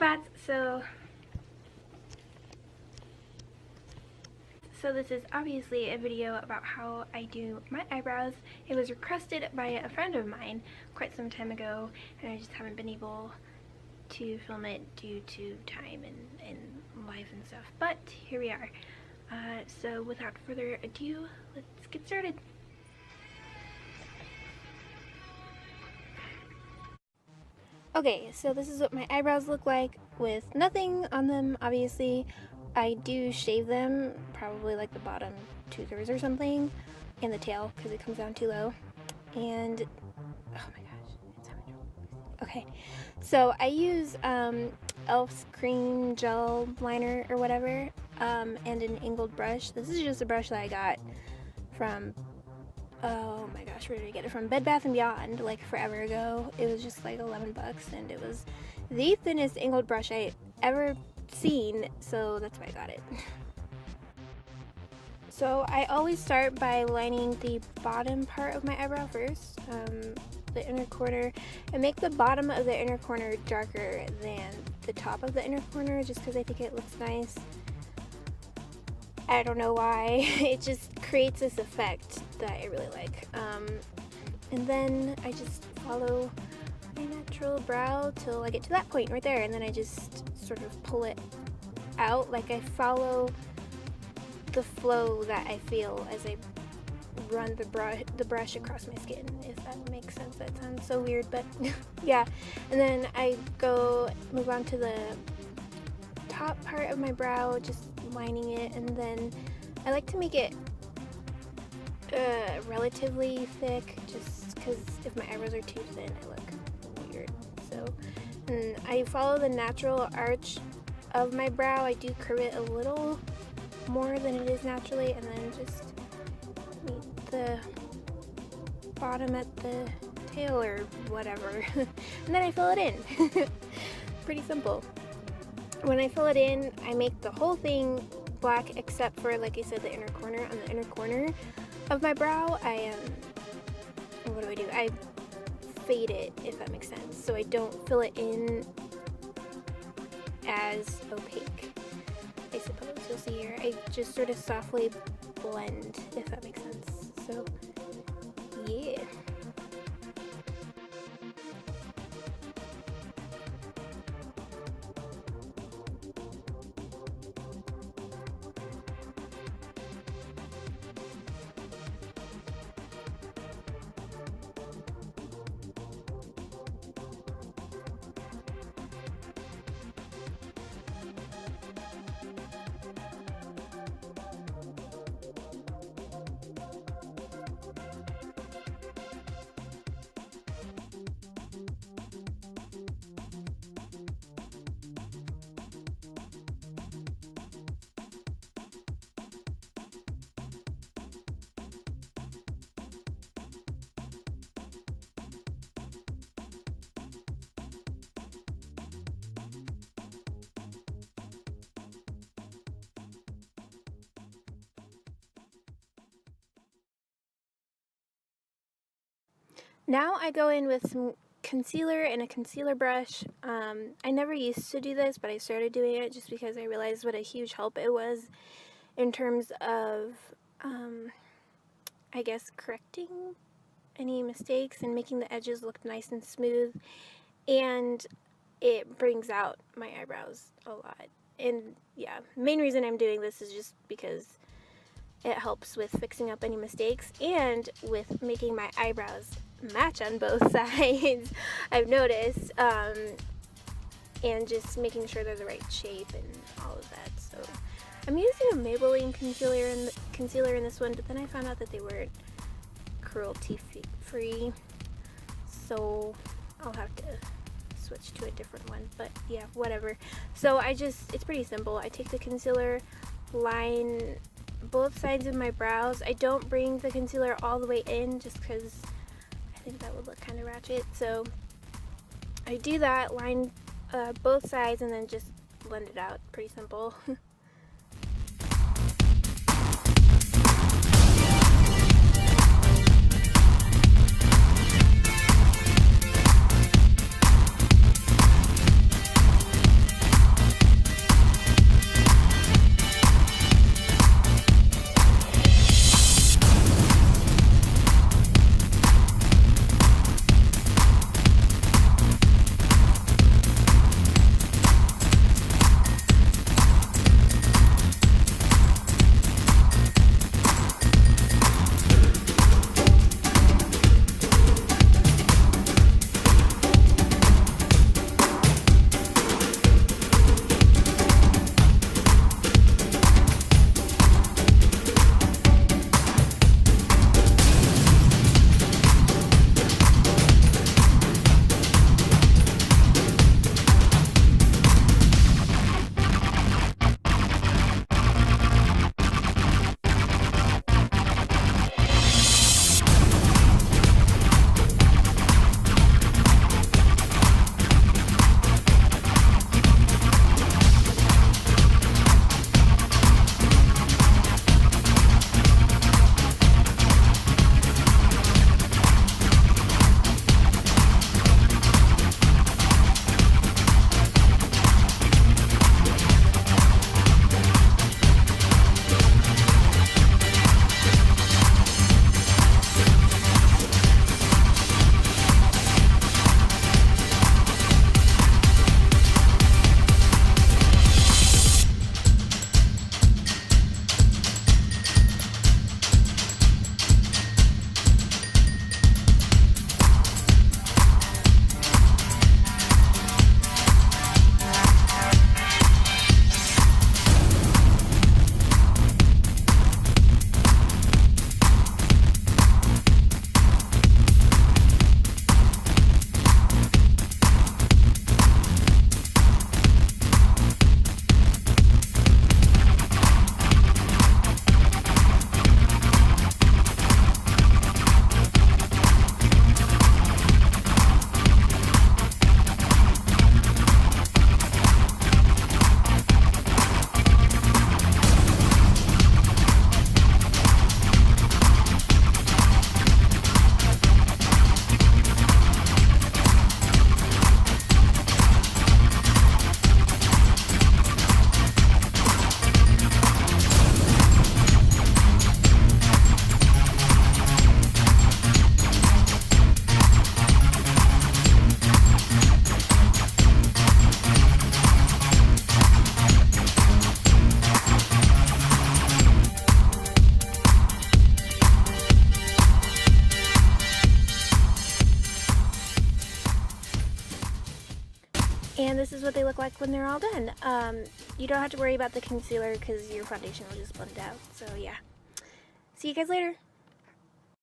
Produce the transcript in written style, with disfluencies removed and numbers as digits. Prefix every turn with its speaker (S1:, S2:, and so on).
S1: Bats, so this is obviously a video about how I do my eyebrows. It was requested by a friend of mine quite some time ago, and I just haven't been able to film it due to time and life and stuff, but here we are. So without further ado, let's get started. Okay, so this is what my eyebrows look like with nothing on them, obviously. I do shave them, probably like the bottom 2/3 or something, and the tail because it comes down too low. And, oh my gosh, it's having trouble. Okay, so I use Elf's cream gel liner or whatever, and an angled brush. This is just a brush that I got from, oh my gosh, where did I get it from? Bed Bath & Beyond, like forever ago. It was just like 11 bucks, and it was the thinnest angled brush I ever seen, so that's why I got it. So I always start by lining the bottom part of my eyebrow first, the inner corner, and make the bottom of the inner corner darker than the top of the inner corner just because I think it looks nice. I don't know why. It just creates this effect that I really like. And then I just follow my natural brow till I get to that point right there, and then I just sort of pull it out. Like I follow the flow that I feel as I run the brush across my skin, if that makes sense. That sounds so weird, but yeah. And then I move on to the top part of my brow, just lining it, and then I like to make it relatively thick, just because if my eyebrows are too thin, I look weird. So, and I follow the natural arch of my brow. I do curve it a little more than it is naturally, and then just meet the bottom at the tail or whatever, and then I fill it in. Pretty simple. When I fill it in, I make the whole thing black except for, like I said, the inner corner. On the inner corner of my brow, what do? I fade it, if that makes sense, so I don't fill it in as opaque, I suppose. You'll see here, I just sort of softly blend, if that makes sense. So yeah. Now I go in with some concealer and a concealer brush. I never used to do this, but I started doing it just because I realized what a huge help it was in terms of, I guess, correcting any mistakes and making the edges look nice and smooth. And it brings out my eyebrows a lot. And yeah, main reason I'm doing this is just because it helps with fixing up any mistakes and with making my eyebrows match on both sides, I've noticed, and just making sure they're the right shape and all of that. So I'm using a Maybelline concealer in this one, but then I found out that they weren't cruelty free, so I'll have to switch to a different one, but yeah, whatever. So it's pretty simple. I take the concealer, line both sides of my brows. I don't bring the concealer all the way in just because I think that would look kind of ratchet. So I do that, line both sides, and then just blend it out. Pretty simple. And this is what they look like when they're all done. You don't have to worry about the concealer because your foundation will just blend out. So yeah. See you guys later.